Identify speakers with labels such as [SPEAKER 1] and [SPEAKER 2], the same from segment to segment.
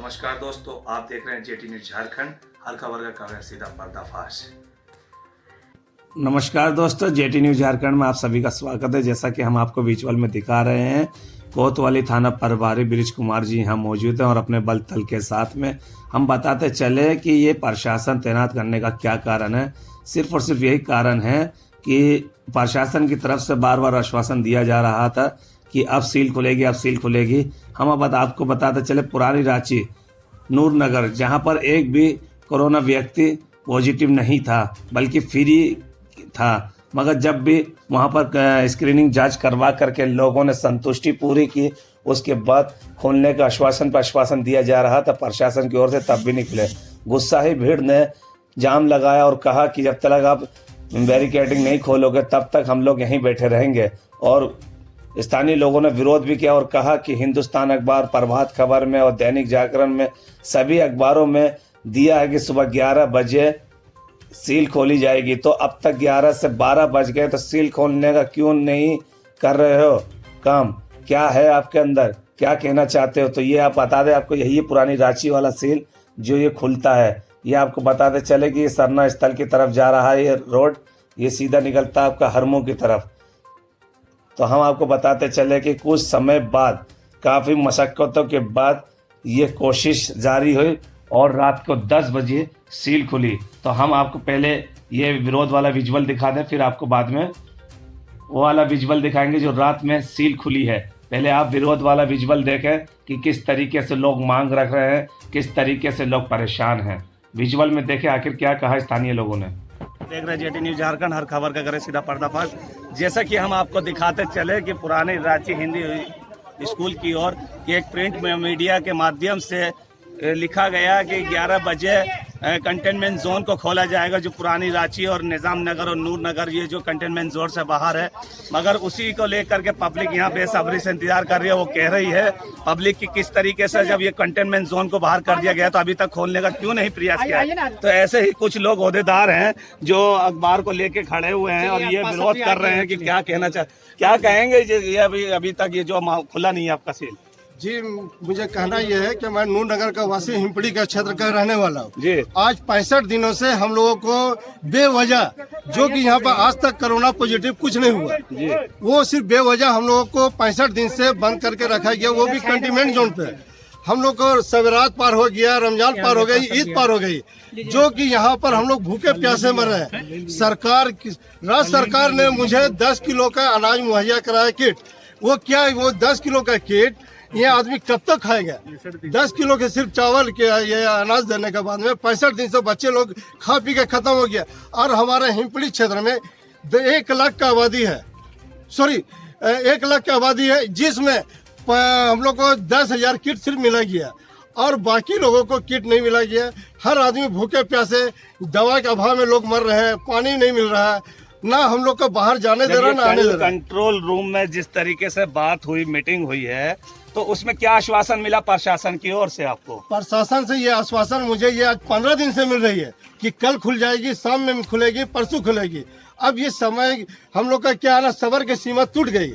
[SPEAKER 1] नमस्कार दोस्तों, आप देख रहे हैं जेटी न्यूज झारखंड। हर खबर का खबर सीधा पर्दाफाश।
[SPEAKER 2] नमस्कार दोस्तों, जेटी न्यूज झारखंड में आप सभी का स्वागत है। जैसा कि हम आपको विजुअल में दिखा रहे हैं, कोतवाली थाना प्रभारी बृज कुमार जी यहाँ मौजूद हैं और अपने बल दल के साथ में हम बताते चले कि ये प्रशासन तैनात करने का क्या कारण है। सिर्फ और सिर्फ यही कारण है कि प्रशासन की तरफ से बार बार आश्वासन दिया जा रहा था कि अब सील खुलेगी, अब सील खुलेगी। हम अब आपको बताते चले, पुरानी रांची नूर नगर, जहाँ पर एक भी कोरोना व्यक्ति पॉजिटिव नहीं था बल्कि फ्री था, मगर जब भी वहाँ पर स्क्रीनिंग जांच करवा करके लोगों ने संतुष्टि पूरी की, उसके बाद खोलने का आश्वासन पर आश्वासन दिया जा रहा था प्रशासन की ओर से, तब भी नहीं खुले। गुस्सा ही भीड़ ने जाम लगाया और कहा कि जब तक आप बैरिकेडिंग नहीं खोलोगे तब तक हम लोग यहीं बैठे रहेंगे। और स्थानीय लोगों ने विरोध भी किया और कहा कि हिंदुस्तान अखबार, प्रभात खबर में और दैनिक जागरण में, सभी अखबारों में दिया है कि सुबह 11 बजे सील खोली जाएगी। तो अब तक 11 से 12 बज गए, तो सील खोलने का क्यों नहीं कर रहे हो काम? क्या है आपके अंदर, क्या कहना चाहते हो? तो ये आप बता दें। आपको यही पुरानी रांची वाला सील जो ये खुलता है, ये आपको बताते चले कि ये सरना स्थल की तरफ जा रहा है। ये रोड ये सीधा निकलता है आपका हरमू की तरफ। तो हम आपको बताते चले कि कुछ समय बाद, काफ़ी मशक्क़तों के बाद ये कोशिश जारी हुई और रात को 10 बजे सील खुली। तो हम आपको पहले ये विरोध वाला विजुअल दिखा दें, फिर आपको बाद में वो वाला विजुअल दिखाएंगे जो रात में सील खुली है। पहले आप विरोध वाला विजुअल देखें कि किस तरीके से लोग मांग रख रहे हैं, किस तरीके से लोग परेशान हैं। विजुअल में देखें आखिर क्या कहा स्थानीय लोगों ने।
[SPEAKER 3] देख रहे हैं जेटी न्यूज झारखंड, हर खबर का करे सीधा पर्दाफाश। जैसा कि हम आपको दिखाते चले कि पुरानी रांची हिंदी स्कूल की ओर एक प्रिंट मीडिया के माध्यम से लिखा गया कि 11 बजे कंटेनमेंट जोन को खोला जाएगा, जो पुरानी रांची और निजाम नगर और नूर नगर ये जो कंटेनमेंट जोन से बाहर है। मगर उसी को लेकर के पब्लिक यहाँ बेसब्री से इंतजार कर रही है। वो कह रही है पब्लिक की किस तरीके से जब ये कंटेनमेंट जोन को बाहर कर दिया गया तो अभी तक खोलने का क्यों नहीं प्रयास किया। तो ऐसे ही कुछ लोग ओहदेदार हैं जो अखबार को लेके खड़े हुए हैं और ये विरोध कर रहे हैं कि क्या कहना क्या कहेंगे ये अभी तक ये जो खुला नहीं है आपका सील।
[SPEAKER 4] जी, मुझे कहना यह है कि मैं नूर नगर का वासी, हिमपड़ी का क्षेत्र का रहने वाला हूँ जी। आज 65 दिनों से हम लोगों को बेवजह, जो कि यहाँ पर आज तक कोरोना पॉजिटिव कुछ नहीं हुआ जी, वो सिर्फ बेवजह हम लोगों को 65 दिन से बंद करके रखा गया, वो भी कंटेनमेंट जोन पे। हम लोग को सवेरात पार हो गया, रमजान पार हो गई, ईद पार हो गई, जो कि यहाँ पर हम लोग भूखे प्यासे मर रहे हैं। राज्य सरकार ने मुझे 10 किलो का अनाज मुहैया कराया किट। वो क्या है, वो 10 किलो का किट ये आदमी कब तक खाएगा? 10 किलो के सिर्फ चावल के ये अनाज देने के बाद में 65 दिन से बच्चे लोग खा पी के खत्म हो गया। और हमारे हिमपड़ी क्षेत्र में 1 लाख का आबादी है, 1 लाख की आबादी है, जिसमें हम लोग को 10,000 किट सिर्फ मिला गया और बाकी लोगों को किट नहीं मिला गया। हर आदमी भूखे प्यासे, दवा के अभाव में लोग मर रहे हैं, पानी नहीं मिल रहा है, ना हम लोग को बाहर जाने दे रहा, ना आने दे रहा।
[SPEAKER 3] कंट्रोल रूम में जिस तरीके से बात हुई, मीटिंग हुई है, तो उसमें क्या आश्वासन मिला प्रशासन की ओर से आपको?
[SPEAKER 4] प्रशासन से ये आश्वासन मुझे ये आज 15 दिन से मिल रही है कि कल खुल जाएगी, शाम में खुलेगी, परसों खुलेगी। अब ये समय हम लोग का क्या है ना, सबर की सीमा टूट गई।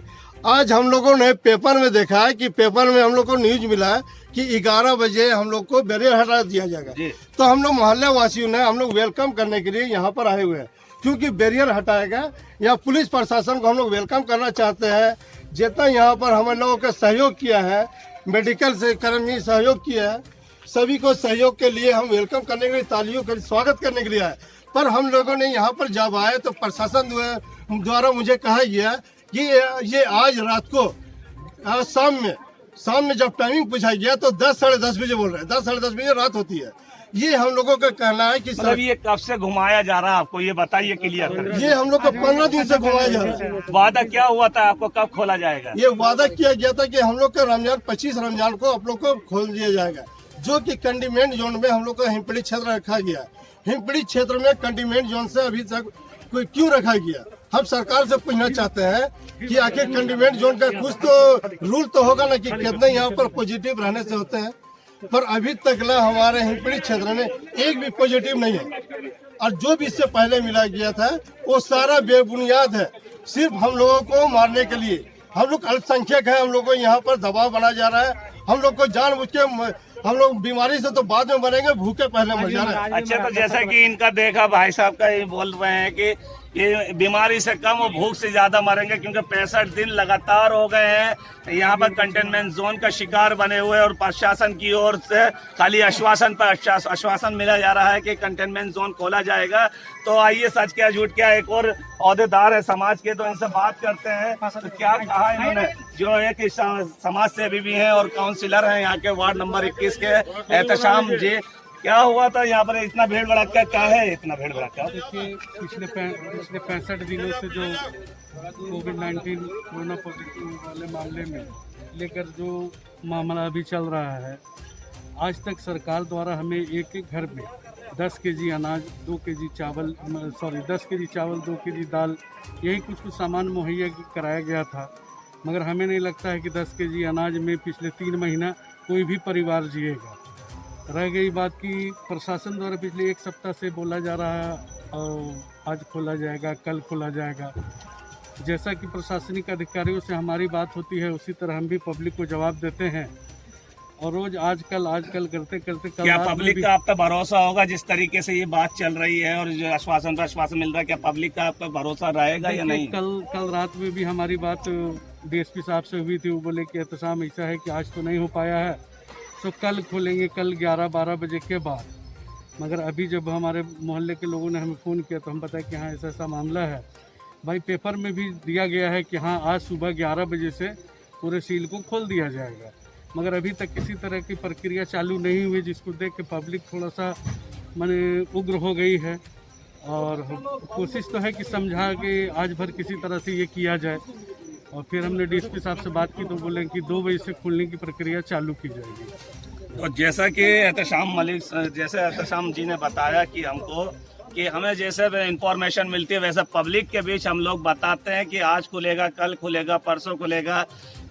[SPEAKER 4] आज हम लोगों ने पेपर में देखा है कि पेपर में हम लोग को न्यूज मिला है कि 11 बजे हम लोग को बैरियर हटा दिया जाएगा। तो हम लोग मोहल्ले वासियों ने हम लोग वेलकम करने के लिए यहाँ पर आए हुए हैं, क्योंकि बैरियर हटाएगा या पुलिस प्रशासन को हम लोग वेलकम करना चाहते हैं। जितना यहाँ पर हम लोगों का सहयोग किया है, मेडिकल से कर्मी सहयोग किया है, सभी को सहयोग के लिए हम वेलकम करने के लिए, तालियों का स्वागत करने के लिए आए। पर हम लोगों ने यहाँ पर जब आए तो प्रशासन द्वारा मुझे कहा गया कि ये आज रात को शाम में जब टाइमिंग पूछा गया तो 10 साढ़े 10 बजे बोल रहे हैं। 10 साढ़े 10 बजे रात होती है। ये हम लोगों का कहना है कि
[SPEAKER 3] मतलब ये कब से घुमाया जा रहा है आपको, ये बताइए क्लियर।
[SPEAKER 4] ये हम लोग को 15 दिन से घुमाया जा रहा है।
[SPEAKER 3] वादा क्या हुआ था आपको, कब खोला जाएगा?
[SPEAKER 4] ये वादा किया गया था कि हम लोग का रमजान 25 रमजान को आप लोग को खोल दिया जाएगा, जो कि कंटेनमेंट जोन में हम लोग को हिमपड़ी क्षेत्र रखा गया। हिमपड़ी क्षेत्र में कंटेनमेंट जोन से अभी तक कोई क्यों रखा गया? हम सरकार से पूछना चाहते हैं कि आखिर कंटेनमेंट जोन का कुछ तो रूल तो होगा ना कि कितने यहाँ पर पॉजिटिव रहने से होते हैं। पर अभी तक ना हमारे हिमपड़ी क्षेत्र में एक भी पॉजिटिव नहीं है, और जो भी इससे पहले मिला गया था वो सारा बेबुनियाद है, सिर्फ हम लोगों को मारने के लिए। हम लोग अल्पसंख्यक है, हम लोग को यहाँ पर दबाव बना जा रहा है, हम लोग को जानबूझ के हम लोग बीमारी से तो बाद में मरेंगे, भूखे पहले मर जा रहे हैं।
[SPEAKER 3] अच्छा, तो जैसा कि इनका देखा भाई साहब का ये बोल रहे हैं कि ये बीमारी से कम और भूख से ज्यादा मरेंगे, क्योंकि 65 दिन लगातार हो गए हैं यहाँ पर कंटेनमेंट जोन का शिकार बने हुए, और प्रशासन की ओर से खाली आश्वासन पर आश्वासन मिला जा रहा है कि कंटेनमेंट जोन खोला जाएगा। तो आइए, सच क्या झूठ क्या, एक और अहदेदार है समाज के, तो इनसे बात करते हैं। तो क्या कहा इन्होंने, जो एक समाज सेवी भी हैं और काउंसिलर हैं यहाँ के वार्ड नंबर 21 के, एहतशाम जी, क्या हुआ था यहाँ पर इतना भीड़ भड़का, क्या है इतना भीड़ भड़का?
[SPEAKER 5] देखिए, पिछले 65 दिनों से जो कोविड-19 कोरोना पॉजिटिव वाले मामले में लेकर जो मामला अभी चल रहा है, आज तक सरकार द्वारा हमें एक एक घर में 10 केजी अनाज, 2 केजी चावल, 10 केजी चावल, 2 केजी दाल, यही कुछ सामान मुहैया कराया गया था। मगर हमें नहीं लगता है कि 10 केजी अनाज में पिछले 3 महीना कोई भी परिवार जिएगा। रह गई बात कि प्रशासन द्वारा पिछले 1 सप्ताह से बोला जा रहा है आज खोला जाएगा, कल खोला जाएगा। जैसा कि प्रशासनिक अधिकारियों से हमारी बात होती है, उसी तरह हम भी पब्लिक को जवाब देते हैं, और रोज आजकल करते करते
[SPEAKER 3] क्या पब्लिक का आप पे भरोसा होगा जिस तरीके से ये बात चल रही है और जो आश्वासन पर आश्वासन मिल रहा है, क्या पब्लिक का आप पे भरोसा रहेगा या नहीं?
[SPEAKER 5] कल रात में भी हमारी बात डीएसपी साहब से हुई थी। वो बोले कि एहतशाम ऐसा है कि आज तो नहीं हो पाया है, तो कल खोलेंगे, कल 11-12 बजे के बाद। मगर अभी जब हमारे मोहल्ले के लोगों ने हमें फ़ोन किया तो हम बताया कि हाँ ऐसा मामला है। भाई पेपर में भी दिया गया है कि हाँ आज सुबह 11 बजे से पूरे सील को खोल दिया जाएगा, मगर अभी तक किसी तरह की प्रक्रिया चालू नहीं हुई, जिसको देख के पब्लिक थोड़ा सा माने उग्र हो गई है। और कोशिश तो है कि समझा कि आज भर किसी तरह से ये किया जाए। और फिर हमने डीएसपी साहब से बात की तो बोले कि 2 बजे से खुलने की प्रक्रिया चालू की जाएगी।
[SPEAKER 3] और जैसा कि एहतशाम जी ने बताया कि हमको कि हमें जैसे इंफॉर्मेशन मिलती है वैसे पब्लिक के बीच हम लोग बताते हैं कि आज खुलेगा, कल खुलेगा, परसों खुलेगा।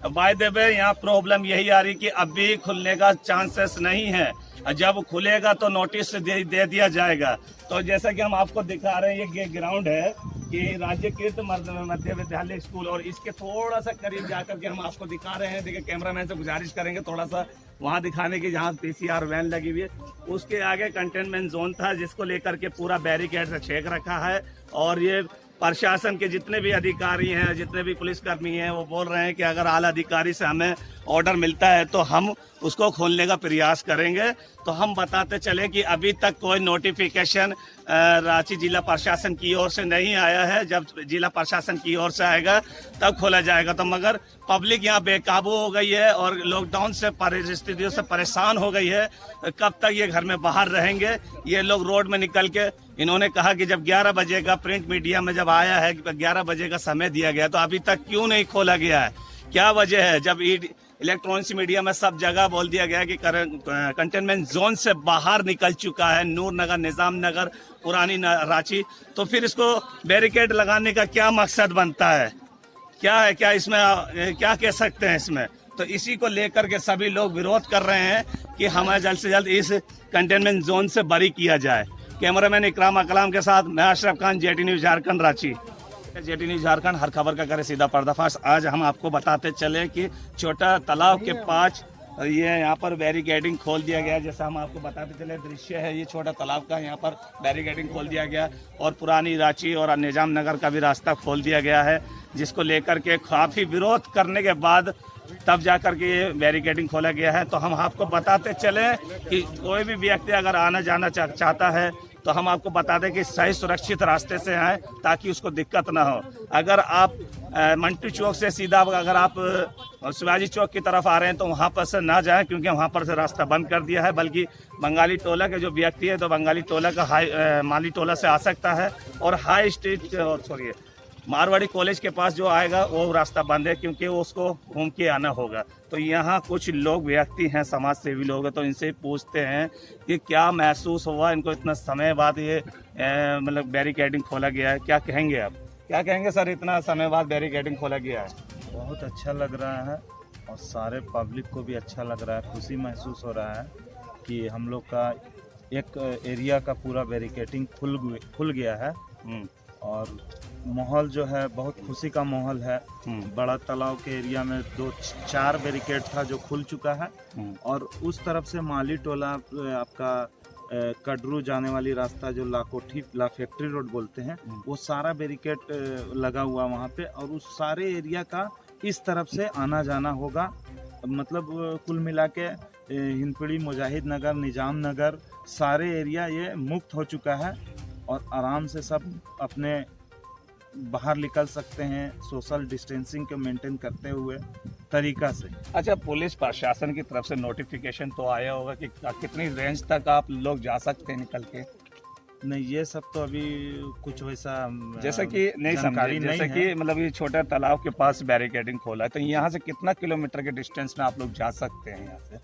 [SPEAKER 3] बाय द वे यहाँ प्रॉब्लम यही आ रही कि अभी खुलने का चांसेस नहीं है, जब खुलेगा तो नोटिस दे दिया जाएगा। तो जैसा कि हम आपको दिखा रहे हैं, ये ग्राउंड है कि राज्यकृत मध्य विद्यालय स्कूल, और इसके थोड़ा सा करीब जाकर के हम आपको दिखा रहे हैं। देखिए, कैमरामैन से गुजारिश करेंगे थोड़ा सा वहां दिखाने की, जहां पीसीआर वैन लगी हुई है। उसके आगे कंटेनमेंट जोन था, जिसको लेकर के पूरा बैरिकेड से छेक रखा है। और ये प्रशासन के जितने भी अधिकारी हैं, जितने भी पुलिसकर्मी हैं, वो बोल रहे हैं कि अगर आला अधिकारी से हमें ऑर्डर मिलता है तो हम उसको खोलने का प्रयास करेंगे। तो हम बताते चले कि अभी तक कोई नोटिफिकेशन रांची जिला प्रशासन की ओर से नहीं आया है। जब जिला प्रशासन की ओर से आएगा तब खोला जाएगा। तो मगर पब्लिक यहाँ बेकाबू हो गई है और लॉकडाउन से परिस्थितियों से परेशान हो गई है। कब तक ये घर में बाहर रहेंगे? ये लोग रोड में निकल के, इन्होंने कहा कि जब 11 बजे का प्रिंट मीडिया में जब आया है, 11 बजे का समय दिया गया, तो अभी तक क्यों नहीं खोला गया है? क्या वजह है? जब इलेक्ट्रॉनिक्स मीडिया में सब जगह बोल दिया गया कि कंटेनमेंट जोन से बाहर निकल चुका है नूर नगर, निजाम नगर, पुरानी रांची, तो फिर इसको बैरिकेड लगाने का क्या मकसद बनता है? क्या है, क्या इसमें क्या कह सकते हैं इसमें? तो इसी को लेकर के सभी लोग विरोध कर रहे हैं कि हमें जल्द से जल्द इस कंटेनमेंट जोन से बरी किया जाए। कैमरामैन इकराम अकलाम के साथ मैं Ashraf Khan, JT news Jharkhand, Ranchi. JT news Jharkhand, हर खबर का करे सीधा पर्दाफाश। आज हम आपको बताते चले कि छोटा तालाब के पास ये यहाँ पर बैरिकेडिंग खोल दिया गया। जैसा हम आपको बताते चले, दृश्य है ये छोटा तालाब का, यहाँ पर बैरिकेडिंग खोल दिया गया और पुरानी रांची और निजाम नगर का भी रास्ता खोल दिया गया है, जिसको लेकर के काफ़ी विरोध करने के बाद तब जाकर के ये बैरिकेडिंग खोला गया है। तो हम आपको बताते चले कि कोई भी व्यक्ति अगर आना जाना चाहता है तो हम आपको बता दें कि सही सुरक्षित रास्ते से आएँ ताकि उसको दिक्कत ना हो। अगर आप मंटू चौक से सीधा अगर आप शिवाजी चौक की तरफ आ रहे हैं तो वहाँ पर से ना जाएं, क्योंकि वहाँ पर से रास्ता बंद कर दिया है। बल्कि बंगाली टोला के जो व्यक्ति है तो बंगाली टोला का माली टोला से आ सकता है, और हाई स्ट्रीट मारवाड़ी कॉलेज के पास जो आएगा वो रास्ता बंद है, क्योंकि उसको घूम के आना होगा। तो यहाँ कुछ लोग व्यक्ति हैं, समाज सेवी लोग हैं, तो इनसे पूछते हैं कि क्या महसूस हुआ इनको इतना समय बाद ये मतलब बैरिकेडिंग खोला गया है? क्या कहेंगे आप? क्या कहेंगे सर, इतना समय बाद बैरिकेडिंग खोला गया है?
[SPEAKER 6] बहुत अच्छा लग रहा है और सारे पब्लिक को भी अच्छा लग रहा है। खुशी महसूस हो रहा है कि हम लोग का एक एरिया का पूरा बैरिकेडिंग खुल गया है। और माहौल जो है बहुत खुशी का माहौल है। बड़ा तालाब के एरिया में 2-4 बैरिकेड था जो खुल चुका है, और उस तरफ से माली टोला आपका कटरू जाने वाली रास्ता जो लाकोठी ला फैक्ट्री रोड बोलते हैं, वो सारा बैरिकेड लगा हुआ वहाँ पे, और उस सारे एरिया का इस तरफ से आना जाना होगा। मतलब कुल मिला के हिंदपीढ़ी, मुजाहिद नगर, निजाम नगर, सारे एरिया ये मुक्त हो चुका है और आराम से सब अपने बाहर निकल सकते हैं सोशल डिस्टेंसिंग को मेंटेन करते हुए तरीका से।
[SPEAKER 3] अच्छा, पुलिस प्रशासन की तरफ से नोटिफिकेशन तो आया होगा कि कितनी रेंज तक आप लोग जा सकते हैं निकल के?
[SPEAKER 6] नहीं, ये सब तो अभी कुछ वैसा
[SPEAKER 3] जैसा कि नहीं समझे, जैसे कि मतलब ये छोटा तालाब के पास बैरिकेडिंग खोला है, तो यहाँ से कितना किलोमीटर के डिस्टेंस में आप लोग जा सकते हैं यहाँ से,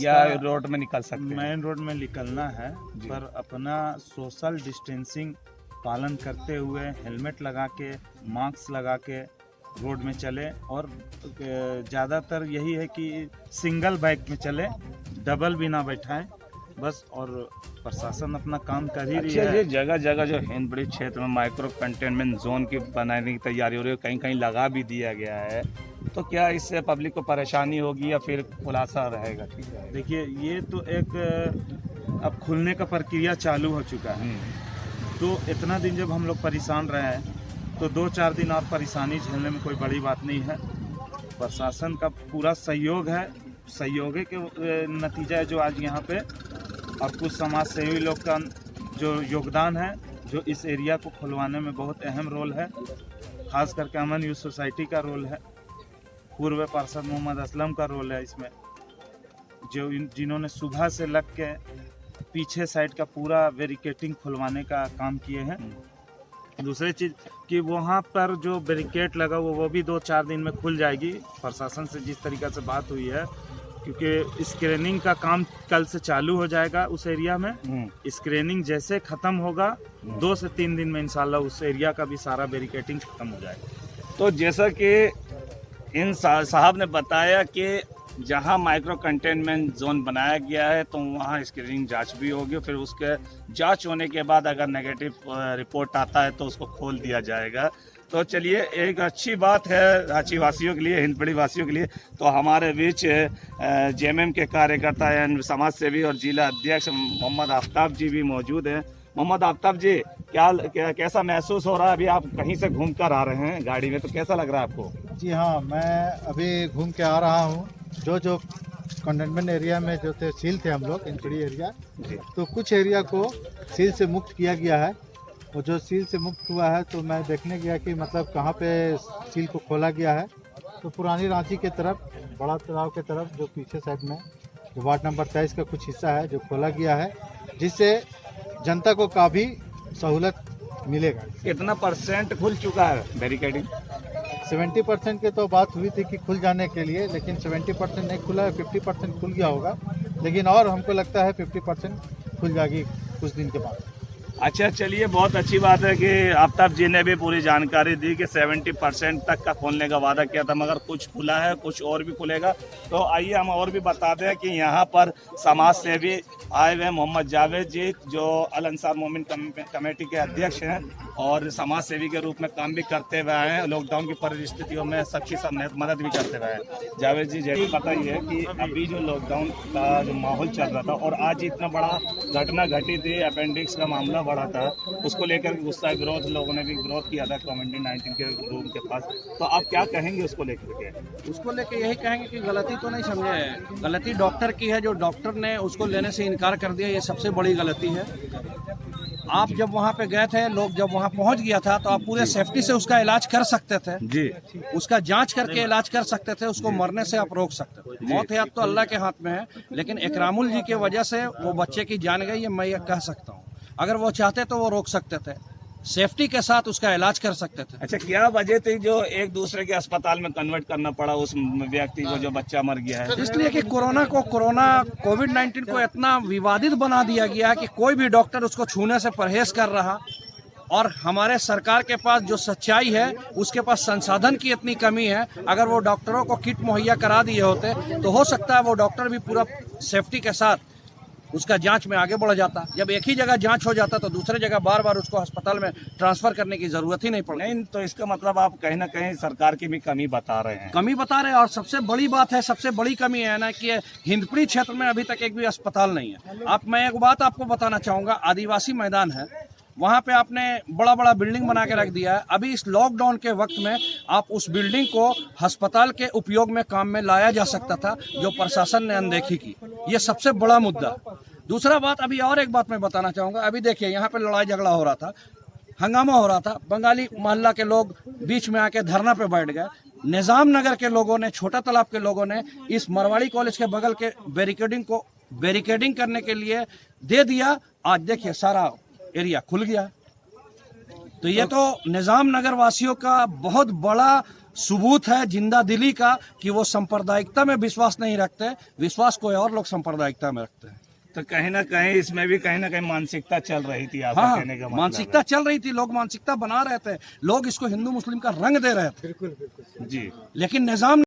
[SPEAKER 3] या रोड में निकल सकते हैं?
[SPEAKER 6] मेन रोड में निकलना है, पर अपना सोशल डिस्टेंसिंग पालन करते हुए हेलमेट लगा के, मास्क लगा के रोड में चले, और ज़्यादातर यही है कि सिंगल बाइक में चले, डबल भी ना बैठाएं बस। और प्रशासन अपना काम कर ही रही है।
[SPEAKER 3] ये जगह जगह जो हिंदपीढ़ी क्षेत्र में माइक्रो कंटेनमेंट जोन की बनाने की तैयारी हो रही है, कहीं कहीं लगा भी दिया गया है, तो क्या इससे पब्लिक को परेशानी होगी या फिर खुलासा रहेगा? ठीक है,
[SPEAKER 6] देखिए, ये तो एक अब खुलने का प्रक्रिया चालू हो चुका है, तो इतना दिन जब हम लोग परेशान रहे हैं, तो 2-4 दिन और परेशानी झेलने में कोई बड़ी बात नहीं है। प्रशासन का पूरा सहयोग है, सहयोग के नतीजा है जो आज यहाँ पे, और कुछ समाज सेवी लोग का जो योगदान है, जो इस एरिया को खुलवाने में बहुत अहम रोल है। खास करके अमन यूथ सोसाइटी का रोल है, पूर्व पार्षद मोहम्मद असलम का रोल है इसमें, जो जिन्होंने सुबह से लग के पीछे साइड का पूरा बैरिकेटिंग खुलवाने का काम किए हैं। दूसरी चीज़ कि वहाँ पर जो बैरिकेड लगा हुआ वो भी 2-4 दिन में खुल जाएगी। प्रशासन से जिस तरीक़े से बात हुई है, क्योंकि स्क्रीनिंग का काम कल से चालू हो जाएगा उस एरिया में। स्क्रीनिंग जैसे ख़त्म होगा 2 से 3 दिन में इंशाल्लाह उस एरिया का भी सारा बैरिकेटिंग ख़त्म हो जाएगा।
[SPEAKER 3] तो जैसा कि इन साहब ने बताया कि जहां माइक्रो कंटेनमेंट जोन बनाया गया है, तो वहां स्क्रीनिंग जांच भी होगी, फिर उसके जांच होने के बाद अगर नेगेटिव रिपोर्ट आता है तो उसको खोल दिया जाएगा। तो चलिए, एक अच्छी बात है रांची वासियों के लिए, हिंदपीढ़ी वासियों के लिए। तो हमारे बीच जेएमएम के कार्यकर्ता एंड समाज सेवी और जिला अध्यक्ष मोहम्मद आफ्ताब जी भी मौजूद हैं। मोहम्मद आफ्ताब जी, कैसा महसूस हो रहा है? अभी आप कहीं से घूम कर आ रहे हैं गाड़ी में, तो कैसा लग रहा है आपको?
[SPEAKER 7] जी हाँ, मैं अभी घूम के आ रहा हूँ। जो कंटेनमेंट एरिया में जो थे सील थे हम लोग, हिंदपीढ़ी एरिया, तो कुछ एरिया को सील से मुक्त किया गया है। और जो सील से मुक्त हुआ है, तो मैं देखने गया कि मतलब कहाँ पे सील को खोला गया है। तो पुरानी रांची के तरफ, बड़ा तालाब के तरफ, जो पीछे साइड में जो वार्ड नंबर 23 का कुछ हिस्सा है जो खोला गया है, जिससे जनता को काफ़ी सहूलत मिलेगा।
[SPEAKER 3] कितना % खुल चुका है बैरिकेडिंग?
[SPEAKER 7] 70% की तो बात हुई थी कि खुल जाने के लिए, लेकिन 70% नहीं खुला है, 50% खुल गया होगा। लेकिन और हमको लगता है 50% खुल जाएगी कुछ दिन के बाद।
[SPEAKER 3] अच्छा, चलिए, बहुत अच्छी बात है कि आफ्ताब जी ने भी पूरी जानकारी दी कि 70% तक का खोलने का वादा किया था, मगर कुछ खुला है, कुछ और भी खुलेगा। तो आइए हम और भी बता दें कि यहाँ पर समाज सेवी आए हुए मोहम्मद जावेद जी, जो अल अंसार मोमिन कमेटी के अध्यक्ष हैं और समाज सेवी के रूप में काम भी करते हुए आए हैं। लॉकडाउन की परिस्थितियों में सबकी मदद भी करते हुए हैं। जावेद जी, जैसे बताइए कि अभी जो लॉकडाउन का जो माहौल चल रहा था और आज इतना बड़ा घटना घटी थी, अपेंडिक्स का मामला बढ़ा था, उसको लेकर गुस्सा विरोध, लोगों ने भी विरोध किया था कोविड-19 के रूम के पास, तो आप क्या कहेंगे उसको लेकर के?
[SPEAKER 8] उसको लेकर यही कहेंगे कि गलती तो नहीं समझे, गलती डॉक्टर की है। जो डॉक्टर ने उसको लेने से इनकार कर दिया, ये सबसे बड़ी गलती है। आप जब वहाँ पे गए थे, लोग जब वहाँ पहुँच गया था, तो आप पूरे सेफ्टी से उसका इलाज कर सकते थे जी, उसका जांच करके इलाज कर सकते थे, उसको मरने से आप रोक सकते थे। मौत है अब तो अल्लाह के हाथ में है, लेकिन इकरामुल जी की वजह से वो बच्चे की जान गई, ये मैं ये कह सकता हूँ। अगर वो चाहते तो वो रोक सकते थे, सेफ्टी के साथ उसका इलाज कर सकते थे।
[SPEAKER 3] अच्छा, क्या वजह थी जो एक दूसरे के अस्पताल में कन्वर्ट करना पड़ा उस व्यक्ति को जो बच्चा मर गया है?
[SPEAKER 8] इसलिए कि कोविड-19 को इतना विवादित बना दिया गया है कि कोई भी डॉक्टर उसको छूने से परहेज कर रहा, और हमारे सरकार के पास जो सच्चाई है, उसके पास संसाधन की इतनी कमी है। अगर वो डॉक्टरों को किट मुहैया करा दिए होते तो हो सकता है वो डॉक्टर भी पूरा सेफ्टी के साथ उसका जांच में आगे बढ़ जाता। जब एक ही जगह जांच हो जाता तो दूसरे जगह बार बार उसको अस्पताल में ट्रांसफर करने की जरूरत ही नहीं पड़ती।
[SPEAKER 3] नहीं, तो इसका मतलब आप कहीं ना कहीं सरकार की भी कमी बता रहे हैं।
[SPEAKER 8] कमी बता रहे हैं, और सबसे बड़ी बात है, सबसे बड़ी कमी है ना कि हिंदपीढ़ी क्षेत्र में अभी तक एक भी अस्पताल नहीं है। मैं एक बात आपको बताना चाहूँगा, आदिवासी मैदान है, वहाँ पे आपने बड़ा बड़ा बिल्डिंग बना के रख दिया है। अभी इस लॉकडाउन के वक्त में आप उस बिल्डिंग को अस्पताल के उपयोग में काम में लाया जा सकता था, जो प्रशासन ने अनदेखी की। ये सबसे बड़ा मुद्दा। दूसरा बात, अभी और एक बात मैं बताना चाहूँगा। अभी देखिए, यहाँ पे लड़ाई झगड़ा हो रहा था, हंगामा हो रहा था, बंगाली मोहल्ला के लोग बीच में आके धरना पे बैठ गए। निजाम नगर के लोगों ने, छोटा तालाब के लोगों ने इस मरवाड़ी कॉलेज के बगल के बैरिकेडिंग करने के लिए दे दिया। आज देखिए सारा एरिया खुल गया। तो ये तो निजाम नगर वासियों का बहुत बड़ा सबूत है, जिंदा दिली का, कि वो सांप्रदायिकता में विश्वास नहीं रखते, विश्वास कोई और लोग सांप्रदायिकता में रखते हैं।
[SPEAKER 3] तो कहीं ना कहीं इसमें भी कहीं ना कहीं मानसिकता चल रही थी, आपका
[SPEAKER 8] हाँ,
[SPEAKER 3] कहने का मतलब
[SPEAKER 8] मानसिकता चल रही थी, लोग मानसिकता बना रहे थे, लोग इसको हिंदू मुस्लिम का रंग दे रहे थे।
[SPEAKER 3] जी,
[SPEAKER 8] लेकिन निजाम